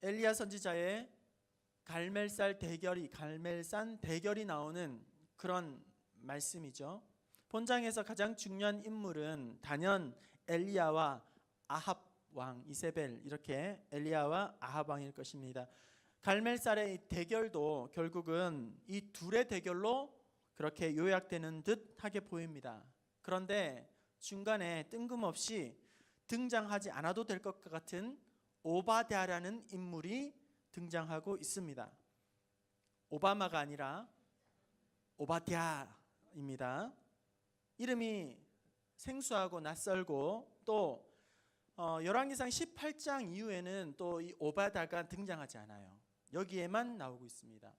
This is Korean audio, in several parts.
엘리야 선지자의 갈멜산 대결이 나오는 그런 말씀이죠. 본장에서 가장 중요한 인물은 단연 엘리야와 아합 왕 이세벨, 이렇게 엘리야와 아합 왕일 것입니다. 갈멜산의 대결도 결국은 이 둘의 대결로 그렇게 요약되는 듯하게 보입니다. 그런데 중간에 뜬금없이 등장하지 않아도 될 것 같은 오바댜라는 인물이 등장하고 있습니다. 오바마가 아니라 오바댜입니다. 이름이 생소하고 낯설고 또 열왕기상 18장 이후에는 또 이 오바댜가 등장하지 않아요. 여기에만 나오고 있습니다.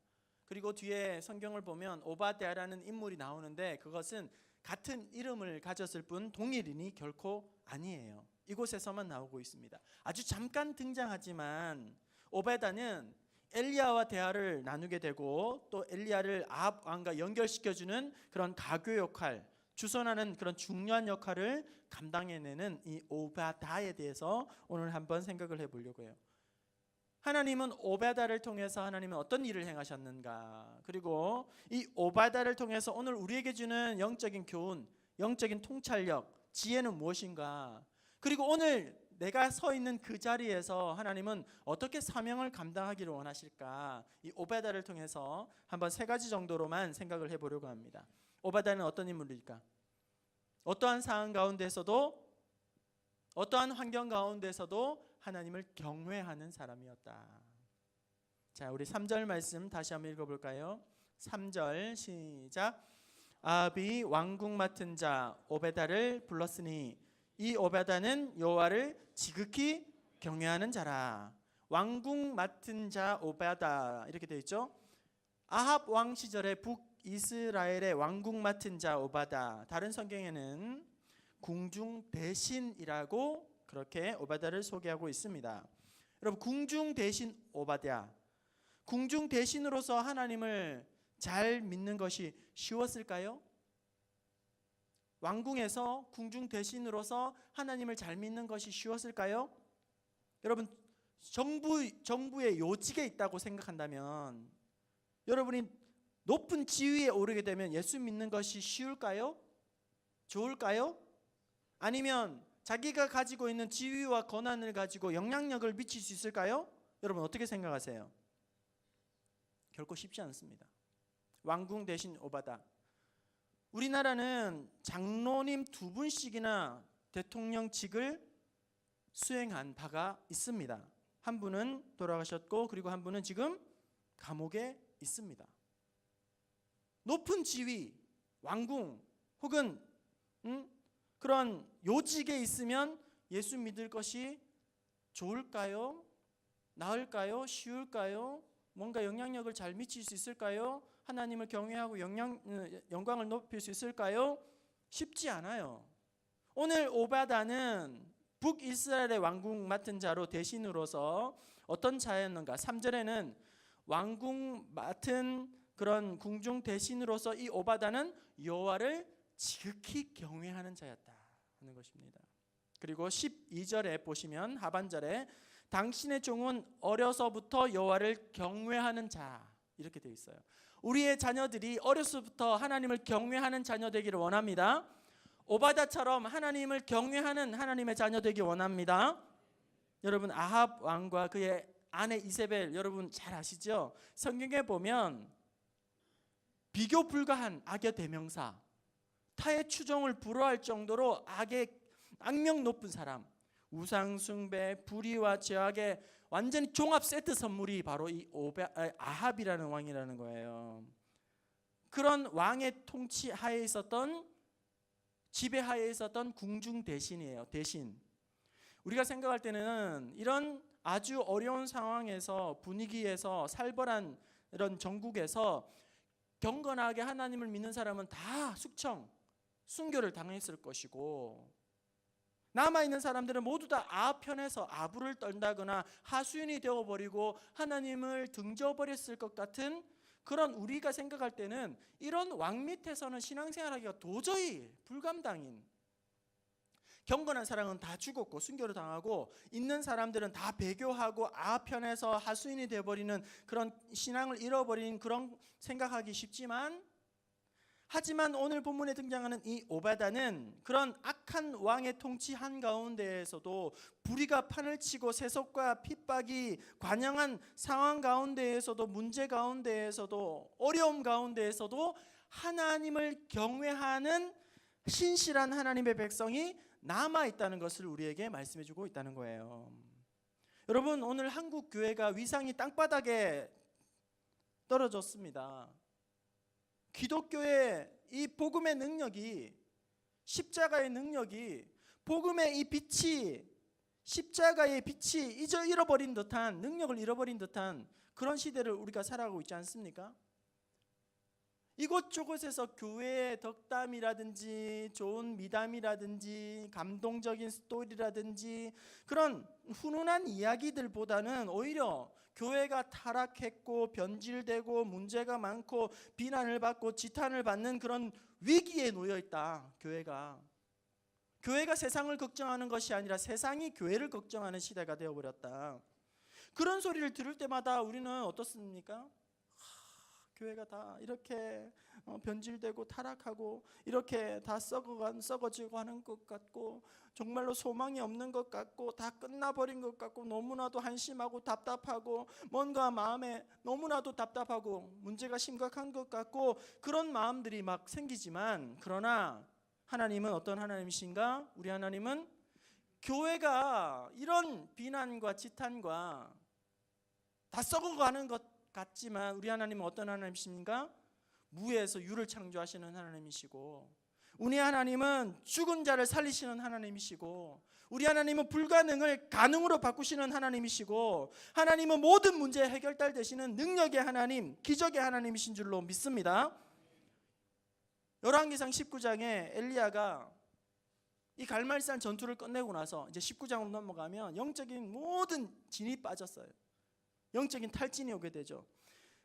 그리고 뒤에 성경을 보면 오바댜라는 인물이 나오는데 그것은 같은 이름을 가졌을 뿐 동일인이 결코 아니에요. 이곳에서만 나오고 있습니다. 아주 잠깐 등장하지만 오베다는 엘리야와 대화를 나누게 되고 또 엘리야를 아합 왕과 연결시켜주는 그런 가교 역할, 주선하는 그런 중요한 역할을 감당해내는 이 오베다에 대해서 오늘 한번 생각을 해보려고 해요. 하나님은 오베다를 통해서 하나님은 어떤 일을 행하셨는가, 그리고 이 오베다를 통해서 오늘 우리에게 주는 영적인 교훈, 영적인 통찰력, 지혜는 무엇인가, 그리고 오늘 내가 서 있는 그 자리에서 하나님은 어떻게 사명을 감당하기를 원하실까, 이 오베다를 통해서 한번 세 가지 정도로만 생각을 해보려고 합니다. 오베다는 어떤 인물일까? 어떠한 상황 가운데서도, 어떠한 환경 가운데서도 하나님을 경외하는 사람이었다. 자, 우리 3절 말씀 다시 한번 읽어볼까요? 3절 시작. 아합이 왕궁 맡은 자 오베다를 불렀으니 이 오베다는 여호와를 지극히 경외하는 자라. 왕궁 맡은 자 오베다, 이렇게 되어 있죠. 아합 왕 시절에 북이스라엘의 왕궁 맡은 자 오베다, 다른 성경에는 궁중 대신이라고 그렇게 오바댜를 소개하고 있습니다. 여러분, 궁중 대신 오바댜, 궁중 대신으로서 하나님을 잘 믿는 것이 쉬웠을까요? 왕궁에서 궁중 대신으로서 하나님을 잘 믿는 것이 쉬웠을까요? 여러분, 정부의 요직에 있다고 생각한다면, 여러분이 높은 지위에 오르게 되면 예수 믿는 것이 쉬울까요? 좋을까요? 아니면 자기가 가지고 있는 지위와 권한을 가지고 영향력을 미칠 수 있을까요? 여러분 어떻게 생각하세요? 결코 쉽지 않습니다. 왕궁 대신 오바다. 우리나라는 장로님 2분씩이나 대통령직을 수행한 바가 있습니다. 한 분은 돌아가셨고 그리고 한 분은 지금 감옥에 있습니다. 높은 지위, 왕궁 혹은 그런 요직에 있으면 예수 믿을 것이 좋을까요? 나을까요? 쉬울까요? 뭔가 영향력을 잘 미칠 수 있을까요? 하나님을 경외하고 영광을 높일 수 있을까요? 쉽지 않아요. 오늘 오바다는 북이스라엘의 왕궁 맡은 자로 대신으로서 어떤 자였는가? 3절에는 왕궁 맡은 그런 궁중 대신으로서 이 오바다는 여호와를 지극히 경외하는 자였다 하는 것입니다. 그리고 12절에 보시면 하반절에 당신의 종은 어려서부터 여호와를 경외하는 자, 이렇게 되어 있어요. 우리의 자녀들이 어려서부터 하나님을 경외하는 자녀 되기를 원합니다. 오바다처럼 하나님을 경외하는 하나님의 자녀 되기 원합니다. 여러분, 아합 왕과 그의 아내 이세벨, 여러분 잘 아시죠? 성경에 보면 비교 불가한 악의 대명사, 타의 추종을 불허할 정도로 악명 높은 사람, 우상 숭배, 불의와 죄악의 완전히 종합 세트 선물이 바로 이 아합이라는 왕이라는 거예요. 그런 왕의 통치 하에 있었던, 지배하에 있었던 궁중 대신이에요. 대신. 우리가 생각할 때는 이런 아주 어려운 상황에서, 분위기에서, 살벌한 이런 정국에서 경건하게 하나님을 믿는 사람은 다 순교를 당했을 것이고, 남아있는 사람들은 모두 다 아합 편에서 아부를 떨다거나 하수인이 되어버리고 하나님을 등져버렸을 것 같은 그런, 우리가 생각할 때는 이런 왕 밑에서는 신앙생활하기가 도저히 불감당인, 경건한 사람은 다 죽었고 순교를 당하고 있는 사람들은 다 배교하고 아편에서 하수인이 되어버리는 그런 신앙을 잃어버린 그런 생각하기 쉽지만, 하지만 오늘 본문에 등장하는 이 오바다는 그런 악한 왕의 통치 한가운데에서도 불의가 판을 치고 세속과 핍박이 관영한 상황 가운데에서도 문제 가운데에서도 어려움 가운데에서도 하나님을 경외하는 신실한 하나님의 백성이 남아있다는 것을 우리에게 말씀해주고 있다는 거예요. 여러분, 오늘 한국 교회가 위상이 땅바닥에 떨어졌습니다. 기독교의 이 복음의 능력이, 십자가의 능력이, 복음의 이 빛이, 십자가의 빛이 잃어버린 듯한, 능력을 잃어버린 듯한 그런 시대를 우리가 살아가고 있지 않습니까? 이곳저곳에서 교회의 덕담이라든지 좋은 미담이라든지 감동적인 스토리라든지 그런 훈훈한 이야기들보다는 오히려 교회가 타락했고 변질되고 문제가 많고 비난을 받고 지탄을 받는 그런 위기에 놓여 있다. 교회가 세상을 걱정하는 것이 아니라 세상이 교회를 걱정하는 시대가 되어버렸다. 그런 소리를 들을 때마다 우리는 어떻습니까? 교회가 다 이렇게 변질되고 타락하고 이렇게 다 썩어지고 하는 것 같고, 정말로 소망이 없는 것 같고 다 끝나버린 것 같고 너무나도 한심하고 답답하고 뭔가 마음에 너무나도 답답하고 문제가 심각한 것 같고 그런 마음들이 막 생기지만, 그러나 하나님은 어떤 하나님이신가? 우리 하나님은 교회가 이런 비난과 지탄과 다 썩어가는 것 같지만 우리 하나님은 어떤 하나님이십니까? 무에서 유를 창조하시는 하나님이시고, 우리 하나님은 죽은 자를 살리시는 하나님이시고, 우리 하나님은 불가능을 가능으로 바꾸시는 하나님이시고, 하나님은 모든 문제 해결달 되시는 능력의 하나님, 기적의 하나님이신 줄로 믿습니다. 열왕기상 19장에 엘리야가 이 갈멜산 전투를 끝내고 나서 이제 19장으로 넘어가면 영적인 모든 진이 빠졌어요. 영적인 탈진이 오게 되죠.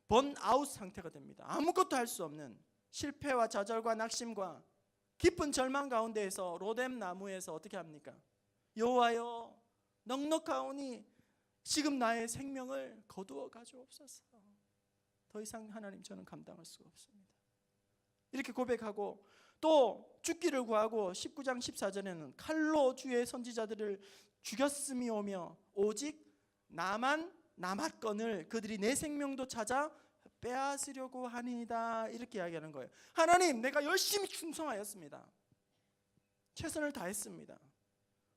번아웃 상태가 됩니다. 아무것도 할 수 없는 실패와 좌절과 낙심과 깊은 절망 가운데에서 로뎀 나무에서 어떻게 합니까? 여호와여, 넉넉하오니 지금 나의 생명을 거두어 가져옵소서. 더 이상 하나님, 저는 감당할 수가 없습니다. 이렇게 고백하고 또 죽기를 구하고 19장 14절에는 칼로 주의 선지자들을 죽였음이오며 오직 나만 남았건을 그들이 내 생명도 찾아 빼앗으려고 하니이다. 이렇게 이야기하는 거예요. 하나님, 내가 열심히 충성하였습니다. 최선을 다했습니다.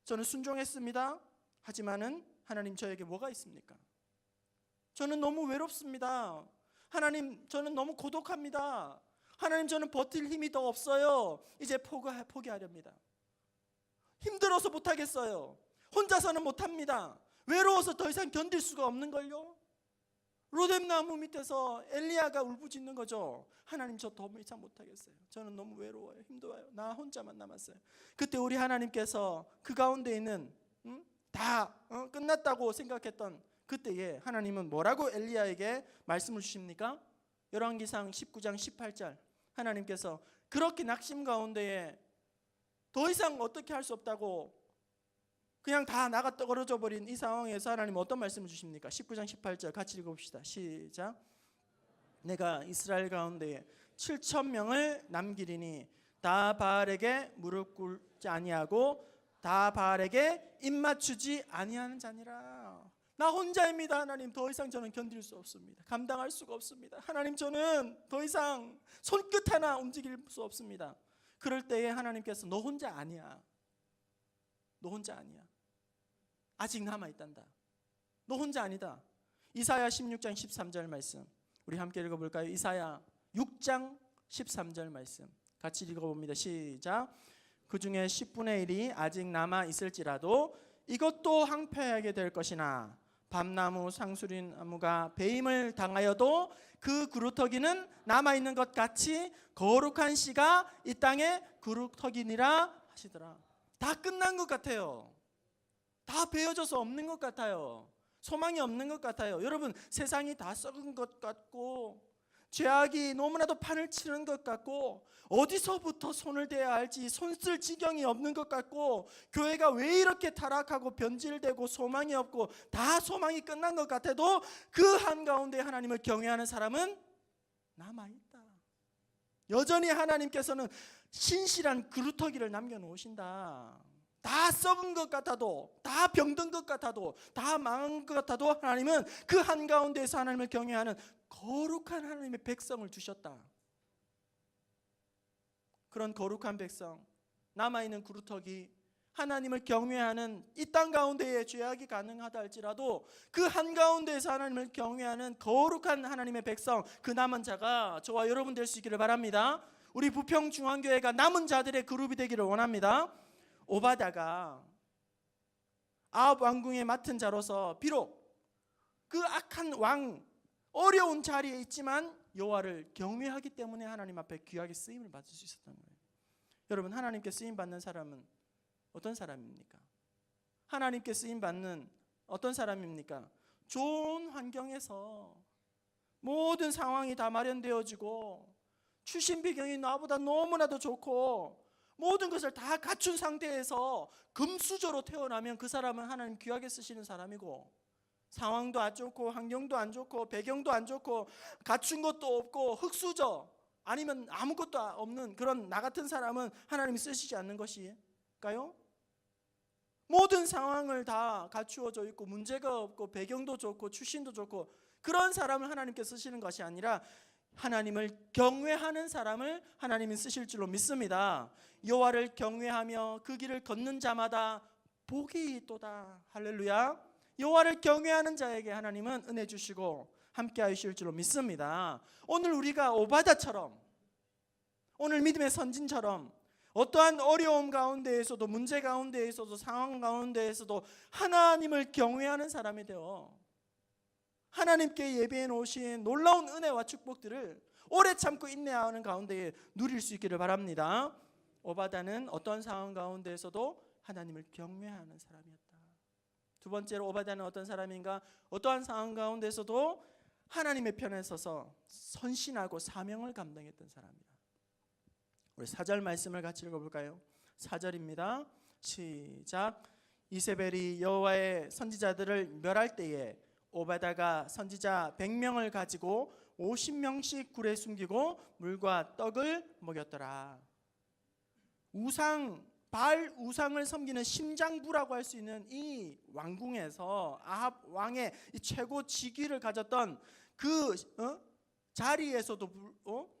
저는 순종했습니다. 하지만은 하나님, 저에게 뭐가 있습니까? 저는 너무 외롭습니다. 하나님, 저는 너무 고독합니다. 하나님, 저는 버틸 힘이 더 없어요. 이제 포기하렵니다. 힘들어서 못하겠어요. 혼자서는 못합니다. 외로워서 더 이상 견딜 수가 없는걸요. 로뎀 나무 밑에서 엘리야가 울부짖는 거죠. 하나님, 저 더 이상 못하겠어요. 저는 너무 외로워요. 힘들어요. 나 혼자만 남았어요. 그때 우리 하나님께서 그 가운데 있는 다 끝났다고 생각했던 그때에 하나님은 뭐라고 엘리야에게 말씀을 주십니까? 열왕기상 19장 18절, 하나님께서 그렇게 낙심 가운데에 더 이상 어떻게 할 수 없다고 그냥 다 나가 떨어져 버린 이 상황에서 하나님은 어떤 말씀을 주십니까? 19장 18절 같이 읽어봅시다. 시작. 내가 이스라엘 가운데 7,000명을 남기리니 다 바알에게 무릎 꿇지 아니하고 다 바알에게 입맞추지 아니하는 자니라. 나 혼자입니다. 하나님, 더 이상 저는 견딜 수 없습니다. 감당할 수가 없습니다. 하나님, 저는 더 이상 손끝 하나 움직일 수 없습니다. 그럴 때에 하나님께서 너 혼자 아니야. 너 혼자 아니야. 아직 남아있단다. 너 혼자 아니다. 이사야 16장 13절 말씀 우리 함께 읽어볼까요? 이사야 6장 13절 말씀 같이 읽어봅니다. 시작. 그 중에 10분의 1이 아직 남아있을지라도 이것도 황폐하게 될 것이나 밤나무 상수리 나무가 배임을 당하여도 그 그루터기는 남아있는 것 같이 거룩한 씨가 이 땅에 그루터기니라 하시더라. 다 끝난 것 같아요. 다 베어져서 없는 것 같아요. 소망이 없는 것 같아요. 여러분, 세상이 다 썩은 것 같고 죄악이 너무나도 판을 치는 것 같고 어디서부터 손을 대야 할지 손쓸 지경이 없는 것 같고 교회가 왜 이렇게 타락하고 변질되고 소망이 없고 다 소망이 끝난 것 같아도 그 한가운데 하나님을 경외하는 사람은 남아있다. 여전히 하나님께서는 신실한 그루터기를 남겨놓으신다. 다 썩은 것 같아도, 다 병든 것 같아도, 다 망한 것 같아도 하나님은 그 한가운데에서 하나님을 경외하는 거룩한 하나님의 백성을 주셨다. 그런 거룩한 백성, 남아있는 그루터기, 하나님을 경외하는 이 땅 가운데에 죄악이 가능하다 할지라도 그 한가운데에서 하나님을 경외하는 거룩한 하나님의 백성, 그 남은 자가 저와 여러분 될 수 있기를 바랍니다. 우리 부평중앙교회가 남은 자들의 그룹이 되기를 원합니다. 오바다가 아합 왕궁에 맡은 자로서 비록 그 악한 왕, 어려운 자리에 있지만 여호와를 경외하기 때문에 하나님 앞에 귀하게 쓰임을 받을 수 있었던 거예요. 여러분, 하나님께 쓰임 받는 사람은 어떤 사람입니까? 하나님께 쓰임 받는 어떤 사람입니까? 좋은 환경에서 모든 상황이 다 마련되어지고 출신 배경이 나보다 너무나도 좋고 모든 것을 다 갖춘 상태에서 금수저로 태어나면 그 사람은 하나님 귀하게 쓰시는 사람이고, 상황도 안 좋고 환경도 안 좋고 배경도 안 좋고 갖춘 것도 없고 흙수저 아니면 아무것도 없는 그런 나 같은 사람은 하나님이 쓰시지 않는 것일까요? 모든 상황을 다 갖추어져 있고 문제가 없고 배경도 좋고 출신도 좋고 그런 사람을 하나님께 쓰시는 것이 아니라 하나님을 경외하는 사람을 하나님이 쓰실 줄로 믿습니다. 여호와를 경외하며 그 길을 걷는 자마다 복이 있도다. 할렐루야. 여호와를 경외하는 자에게 하나님은 은혜 주시고 함께 하실 줄로 믿습니다. 오늘 우리가 오바다처럼, 오늘 믿음의 선진처럼 어떠한 어려움 가운데에서도 문제 가운데에서도 상황 가운데에서도 하나님을 경외하는 사람이 되어 하나님께 예배해 놓으신 놀라운 은혜와 축복들을 오래 참고 인내하는 가운데에 누릴 수 있기를 바랍니다. 오바다는 어떤 상황 가운데에서도 하나님을 경외하는 사람이었다. 두 번째로 오바다는 어떤 사람인가? 어떠한 상황 가운데서도 하나님의 편에 서서 선신하고 사명을 감당했던 사람이다. 우리 4절 말씀을 같이 읽어볼까요? 4절입니다. 시작. 이세벨이 여호와의 선지자들을 멸할 때에 오바다가 선지자 100명을 가지고 50명씩 굴에 숨기고 물과 떡을 먹였더라. 바알 우상을 섬기는 심장부라고 할 수 있는 이 왕궁에서 아합 왕의 이 최고 직위를 가졌던 그 자리에서도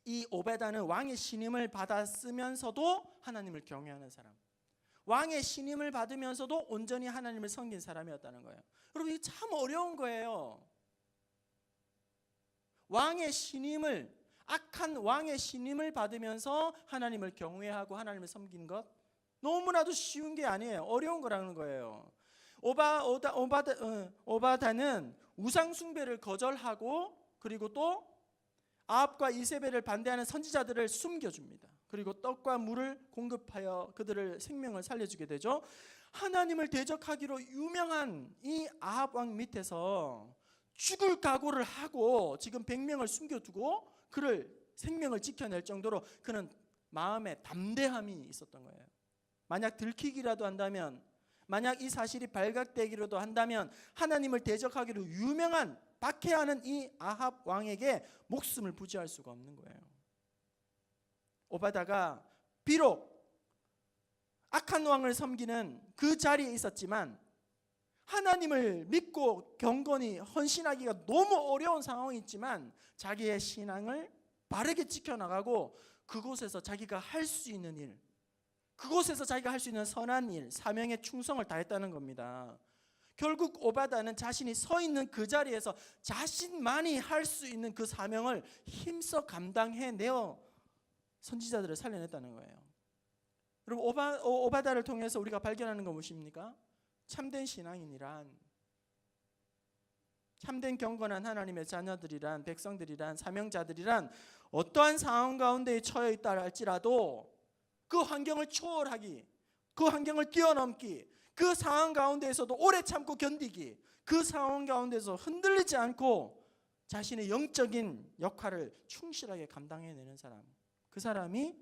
이 오베다는 왕의 신임을 받았으면서도 하나님을 경외하는 사람, 왕의 신임을 받으면서도 온전히 하나님을 섬긴 사람이었다는 거예요. 여러분, 이게 참 어려운 거예요. 왕의 신임을, 악한 왕의 신임을 받으면서 하나님을 경외하고 하나님을 섬기는 것 너무나도 쉬운 게 아니에요. 어려운 거라는 거예요. 오바다는 우상 숭배를 거절하고 그리고 또 아합과 이세벨을 반대하는 선지자들을 숨겨줍니다. 그리고 떡과 물을 공급하여 그들을 생명을 살려주게 되죠. 하나님을 대적하기로 유명한 이 아합 왕 밑에서 죽을 각오를 하고 지금 100명을 숨겨두고 그를 생명을 지켜낼 정도로 그는 마음에 담대함이 있었던 거예요. 만약 들키기라도 한다면, 만약 이 사실이 발각되기라도 한다면 하나님을 대적하기로 유명한 박해하는 이 아합 왕에게 목숨을 부지할 수가 없는 거예요. 오바다가 비록 악한 왕을 섬기는 그 자리에 있었지만 하나님을 믿고 경건히 헌신하기가 너무 어려운 상황이 있지만 자기의 신앙을 바르게 지켜나가고 그곳에서 자기가 할 수 있는 일, 그곳에서 자기가 할 수 있는 선한 일, 사명에 충성을 다했다는 겁니다. 결국 오바다는 자신이 서 있는 그 자리에서 자신만이 할 수 있는 그 사명을 힘써 감당해내어 선지자들을 살려냈다는 거예요. 여러분, 오바다를 통해서 우리가 발견하는 건 무엇입니까? 참된 신앙인이란, 참된 경건한 하나님의 자녀들이란, 백성들이란, 사명자들이란 어떠한 상황 가운데에 처해 있다 할지라도 그 환경을 초월하기, 그 환경을 뛰어넘기, 그 상황 가운데에서도 오래 참고 견디기, 그 상황 가운데서 흔들리지 않고 자신의 영적인 역할을 충실하게 감당해내는 사람, 그 사람이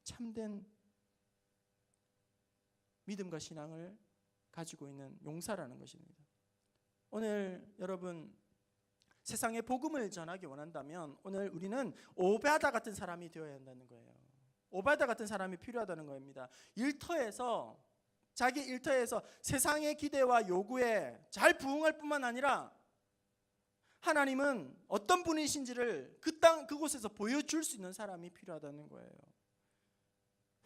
참된 믿음과 신앙을 가지고 있는 용사라는 것입니다. 오늘 여러분 세상에 복음을 전하기 원한다면 오늘 우리는 오바다 같은 사람이 되어야 한다는 거예요. 오바다 같은 사람이 필요하다는 겁니다. 자기 일터에서 세상의 기대와 요구에 잘 부응할 뿐만 아니라 하나님은 어떤 분이신지를 그곳에서 보여줄 수 있는 사람이 필요하다는 거예요.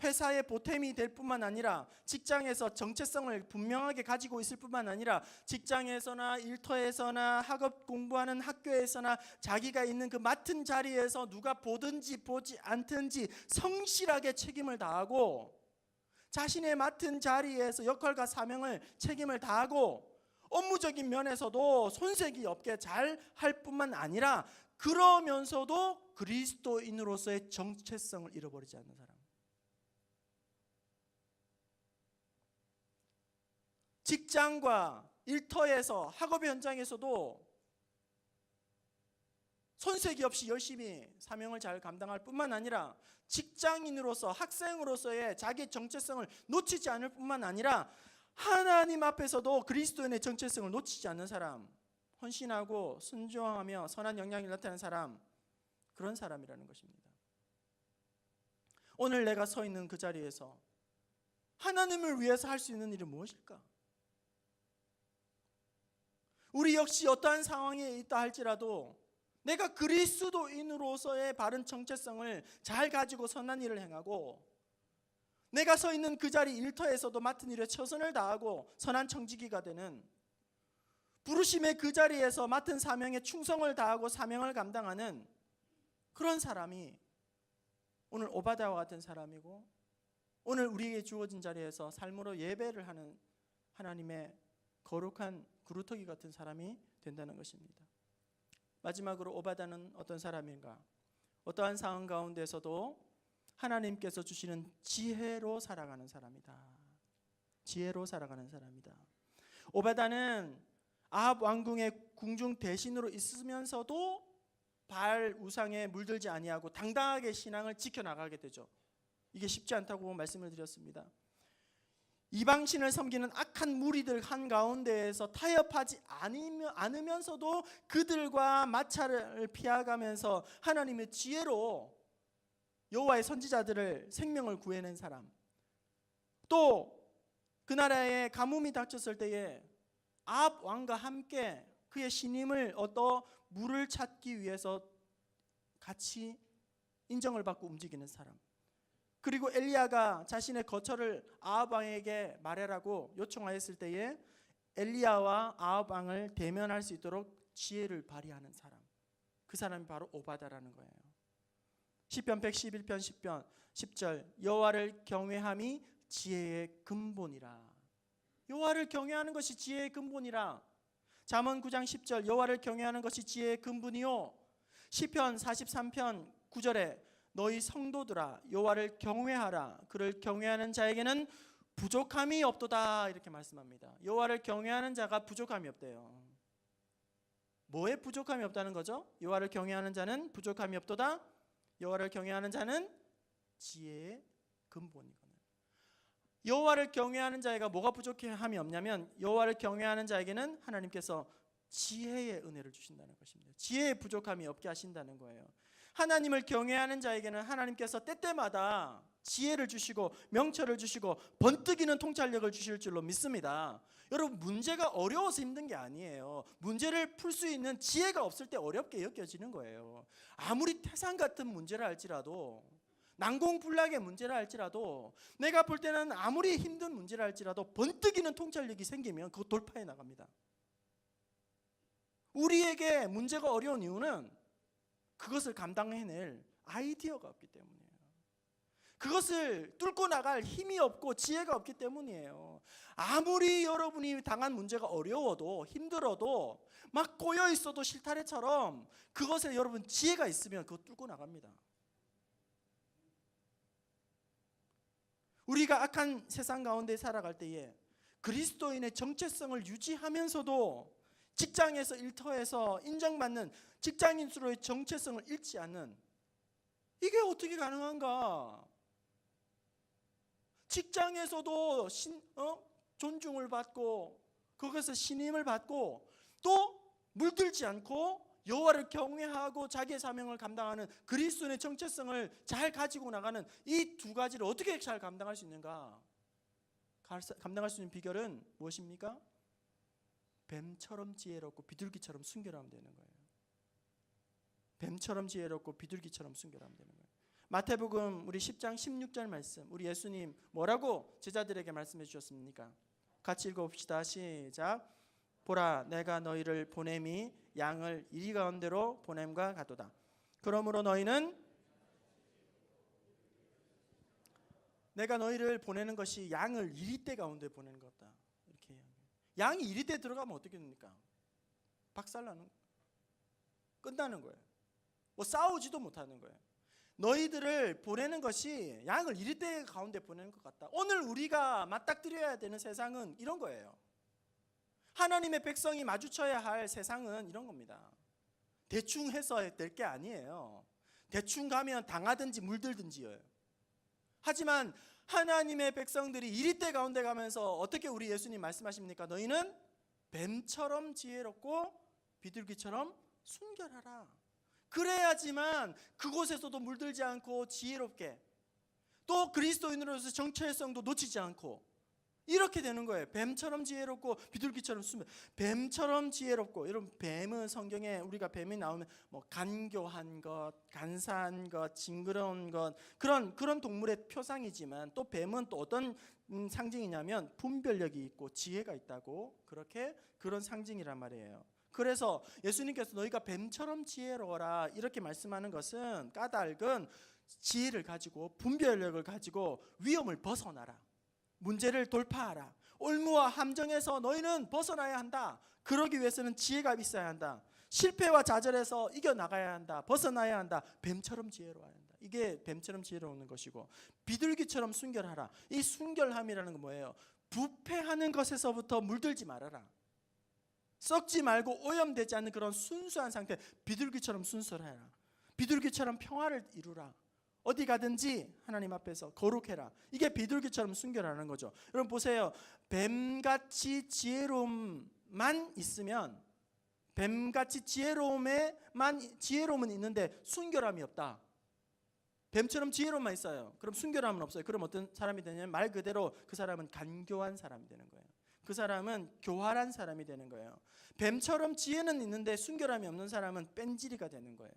회사의 보탬이 될 뿐만 아니라 직장에서 정체성을 분명하게 가지고 있을 뿐만 아니라 직장에서나 일터에서나 학업 공부하는 학교에서나 자기가 있는 그 맡은 자리에서 누가 보든지 보지 않든지 성실하게 책임을 다하고 자신의 맡은 자리에서 역할과 사명을 책임을 다하고 업무적인 면에서도 손색이 없게 잘 할 뿐만 아니라 그러면서도 그리스도인으로서의 정체성을 잃어버리지 않는 사람. 직장과 일터에서 학업 현장에서도 손색이 없이 열심히 사명을 잘 감당할 뿐만 아니라 직장인으로서 학생으로서의 자기 정체성을 놓치지 않을 뿐만 아니라 하나님 앞에서도 그리스도인의 정체성을 놓치지 않는 사람, 헌신하고 순종하며 선한 영향을 나타내는 사람, 그런 사람이라는 것입니다. 오늘 내가 서 있는 그 자리에서 하나님을 위해서 할 수 있는 일은 무엇일까? 우리 역시 어떠한 상황에 있다 할지라도 내가 그리스도인으로서의 바른 정체성을 잘 가지고 선한 일을 행하고 내가 서 있는 그 자리 일터에서도 맡은 일에 최선을 다하고 선한 청지기가 되는 부르심의 그 자리에서 맡은 사명에 충성을 다하고 사명을 감당하는 그런 사람이 오늘 오바다와 같은 사람이고 오늘 우리에게 주어진 자리에서 삶으로 예배를 하는 하나님의 거룩한 그루터기 같은 사람이 된다는 것입니다. 마지막으로 오바다는 어떤 사람인가? 어떠한 상황 가운데서도 하나님께서 주시는 지혜로 살아가는 사람이다. 지혜로 살아가는 사람이다. 오바다는 아합 왕궁의 궁중 대신으로 있으면서도 바알 우상에 물들지 아니하고 당당하게 신앙을 지켜나가게 되죠. 이게 쉽지 않다고 말씀을 드렸습니다. 이방신을 섬기는 악한 무리들 한가운데에서 타협하지 않으면서도 그들과 마찰을 피해가면서 하나님의 지혜로 여호와의 선지자들을 생명을 구해낸 사람, 또 그 나라에 가뭄이 닥쳤을 때에 아합 왕과 함께 그의 신임을 얻어 물을 찾기 위해서 같이 인정을 받고 움직이는 사람, 그리고 엘리야가 자신의 거처를 아합 왕에게 말해라고 요청하였을 때에 엘리야와 아합 왕을 대면할 수 있도록 지혜를 발휘하는 사람, 그 사람이 바로 오바다라는 거예요. 시편 111편 10절 여호와를 경외함이 지혜의 근본이라. 여호와를 경외하는 것이 지혜의 근본이라. 잠언 9장 10절 여호와를 경외하는 것이 지혜의 근본이요. 시편 43편 9절에 너희 성도들아 여호와를 경외하라. 그를 경외하는 자에게는 부족함이 없도다. 이렇게 말씀합니다. 여호와를 경외하는 자가 부족함이 없대요. 뭐에 부족함이 없다는 거죠? 여호와를 경외하는 자는 부족함이 없도다. 여호와를 경외하는 자는 지혜의 근본이거든요. 여호와를 경외하는 자에게 뭐가 부족함이 없냐면 여호와를 경외하는 자에게는 하나님께서 지혜의 은혜를 주신다는 것입니다. 지혜의 부족함이 없게 하신다는 거예요. 하나님을 경외하는 자에게는 하나님께서 때때마다 지혜를 주시고 명철을 주시고 번뜩이는 통찰력을 주실 줄로 믿습니다. 여러분, 문제가 어려워서 힘든 게 아니에요. 문제를 풀 수 있는 지혜가 없을 때 어렵게 여겨지는 거예요. 아무리 태산 같은 문제를 할지라도, 난공불락의 문제를 할지라도, 내가 볼 때는 아무리 힘든 문제를 할지라도 번뜩이는 통찰력이 생기면 그거 돌파해 나갑니다. 우리에게 문제가 어려운 이유는 그것을 감당해낼 아이디어가 없기 때문이에요. 그것을 뚫고 나갈 힘이 없고 지혜가 없기 때문이에요. 아무리 여러분이 당한 문제가 어려워도 힘들어도 막 꼬여 있어도 실타래처럼 그것에 여러분 지혜가 있으면 그거 뚫고 나갑니다. 우리가 악한 세상 가운데 살아갈 때에 그리스도인의 정체성을 유지하면서도 직장에서 일터에서 인정받는 직장인으로의 정체성을 잃지 않는, 이게 어떻게 가능한가? 직장에서도 존중을 받고 거기서 신임을 받고 또 물들지 않고 여호와를 경외하고 자기의 사명을 감당하는 그리스도인의 정체성을 잘 가지고 나가는 이 두 가지를 어떻게 잘 감당할 수 있는가? 감당할 수 있는 비결은 무엇입니까? 뱀처럼 지혜롭고 비둘기처럼 순결하면 되는 거예요. 뱀처럼 지혜롭고 비둘기처럼 순결하면 되는 거예요. 마태복음 우리 10장 16절 말씀, 우리 예수님 뭐라고 제자들에게 말씀해 주셨습니까? 같이 읽어봅시다. 시작. 보라, 내가 너희를 보냄이 양을 이리 가운데로 보냄과 같도다. 그러므로 너희는, 내가 너희를 보내는 것이 양을 이리대 가운데 보내는 것 같다. 이렇게 양이 이리대 들어가면 어떻게 됩니까? 박살나는, 끝나는 거예요. 뭐 싸우지도 못하는 거예요. 너희들을 보내는 것이 양을 이리대 가운데 보내는 것 같다. 오늘 우리가 맞닥뜨려야 되는 세상은 이런 거예요. 하나님의 백성이 마주쳐야 할 세상은 이런 겁니다. 대충 해서 될 게 아니에요. 대충 가면 당하든지 물들든지요. 하지만 하나님의 백성들이 이리대 가운데 가면서 어떻게 우리 예수님 말씀하십니까? 너희는 뱀처럼 지혜롭고 비둘기처럼 순결하라. 그래야지만 그곳에서도 물들지 않고 지혜롭게, 또 그리스도인으로서 정체성도 놓치지 않고 이렇게 되는 거예요. 뱀처럼 지혜롭고 비둘기처럼 순결. 뱀처럼 지혜롭고, 여러분 뱀은 성경에 우리가 뱀이 나오면 뭐 간교한 것, 간사한 것, 징그러운 것, 그런 동물의 표상이지만 또 뱀은 또 어떤 상징이냐면 분별력이 있고 지혜가 있다고, 그런 상징이란 말이에요. 그래서 예수님께서 너희가 뱀처럼 지혜로워라 이렇게 말씀하는 것은 까닭은 지혜를 가지고 분별력을 가지고 위험을 벗어나라, 문제를 돌파하라, 올무와 함정에서 너희는 벗어나야 한다. 그러기 위해서는 지혜가 있어야 한다. 실패와 좌절에서 이겨나가야 한다. 벗어나야 한다. 뱀처럼 지혜로워야 한다. 이게 뱀처럼 지혜로운 것이고, 비둘기처럼 순결하라. 이 순결함이라는 건 뭐예요? 부패하는 것에서부터 물들지 말아라. 썩지 말고 오염되지 않는 그런 순수한 상태, 비둘기처럼 순수해라. 비둘기처럼 평화를 이루라. 어디 가든지 하나님 앞에서 거룩해라. 이게 비둘기처럼 순결하는 거죠. 여러분 보세요. 뱀같이 지혜로움만 있으면, 뱀같이 지혜로움은 있는데 순결함이 없다. 뱀처럼 지혜로움만 있어요. 그럼 순결함은 없어요. 그럼 어떤 사람이 되냐면 말 그대로 그 사람은 간교한 사람이 되는 거예요. 그 사람은 교활한 사람이 되는 거예요. 뱀처럼 지혜는 있는데 순결함이 없는 사람은 뺀질이가 되는 거예요.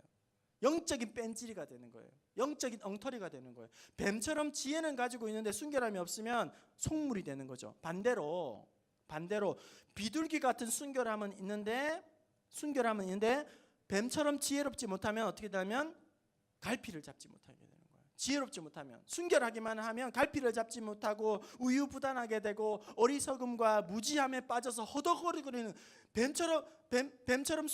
영적인 뺀질이가 되는 거예요. 영적인 엉터리가 되는 거예요. 뱀처럼 지혜는 가지고 있는데 순결함이 없으면 속물이 되는 거죠. 반대로 비둘기 같은 순결함은 있는데 뱀처럼 지혜롭지 못하면 어떻게 되냐면 갈피를 잡지 못하게 되는 거예요. 지혜롭지 못하면, 순결하기만 하면 갈피를 잡지 못하고 우유부단하게 되고 어리석음과 무지함에 빠져서 허덕허덕거리는, 뱀처럼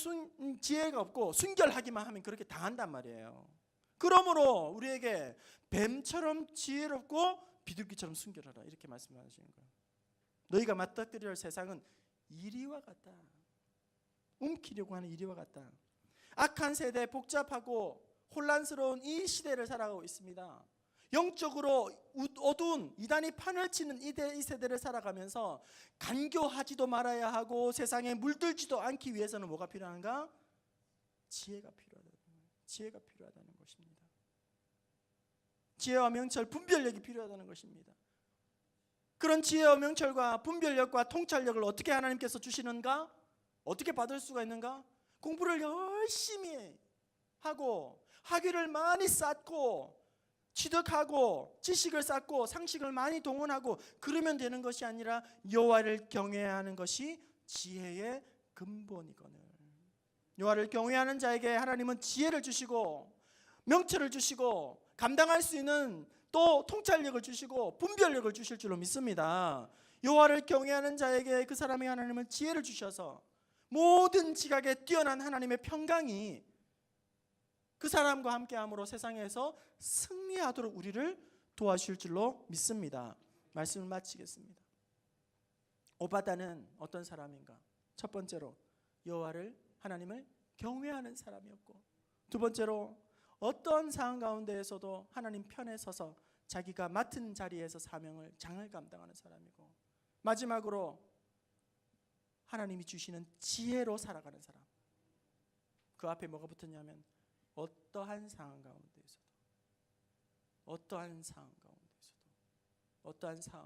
지혜가 없고 순결하기만 하면 그렇게 당한단 말이에요. 그러므로 우리에게 뱀처럼 지혜롭고 비둘기처럼 순결하라 이렇게 말씀하시는 거예요. 너희가 맞닥뜨릴 세상은 이리와 같다. 움키려고 하는 이리와 같다. 악한 세대, 복잡하고 혼란스러운 이 시대를 살아가고 있습니다. 영적으로 어두운 이단이 판을 치는 이 세대를 살아가면서 간교하지도 말아야 하고 세상에 물들지도 않기 위해서는 뭐가 필요한가? 지혜가 필요하다는 것입니다. 지혜와 명철, 분별력이 필요하다는 것입니다. 그런 지혜와 명철과 분별력과 통찰력을 어떻게 하나님께서 주시는가? 어떻게 받을 수가 있는가? 공부를 열심히 하고 학위를 많이 쌓고 취득하고 지식을 쌓고 상식을 많이 동원하고 그러면 되는 것이 아니라 여호와를 경외해야 하는 것이 지혜의 근본이거늘. 여호와를 경외하는 자에게 하나님은 지혜를 주시고 명철을 주시고 감당할 수 있는 또 통찰력을 주시고 분별력을 주실 줄로 믿습니다. 여호와를 경외하는 자에게 그 사람이 하나님은 지혜를 주셔서 모든 지각에 뛰어난 하나님의 평강이 그 사람과 함께함으로 세상에서 승리하도록 우리를 도와주실 줄로 믿습니다. 말씀을 마치겠습니다. 오바다는 어떤 사람인가? 첫 번째로 여호와를 하나님을 경외하는 사람이었고, 두 번째로 어떤 상황 가운데에서도 하나님 편에 서서 자기가 맡은 자리에서 장을 감당하는 사람이고, 마지막으로 하나님이 주시는 지혜로 살아가는 사람. 그 앞에 뭐가 붙었냐면 어떠한 상황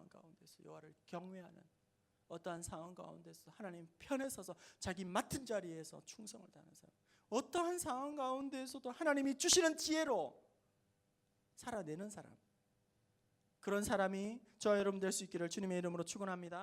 가운데에서도 여호와를 경외하는, 어떠한 상황 가운데서 하나님 편에 서서 자기 맡은 자리에서 충성을 다하는 사람, 어떠한 상황 가운데에서도 하나님이 주시는 지혜로 살아내는 사람, 그런 사람이 저와 여러분 될 수 있기를 주님의 이름으로 축원합니다.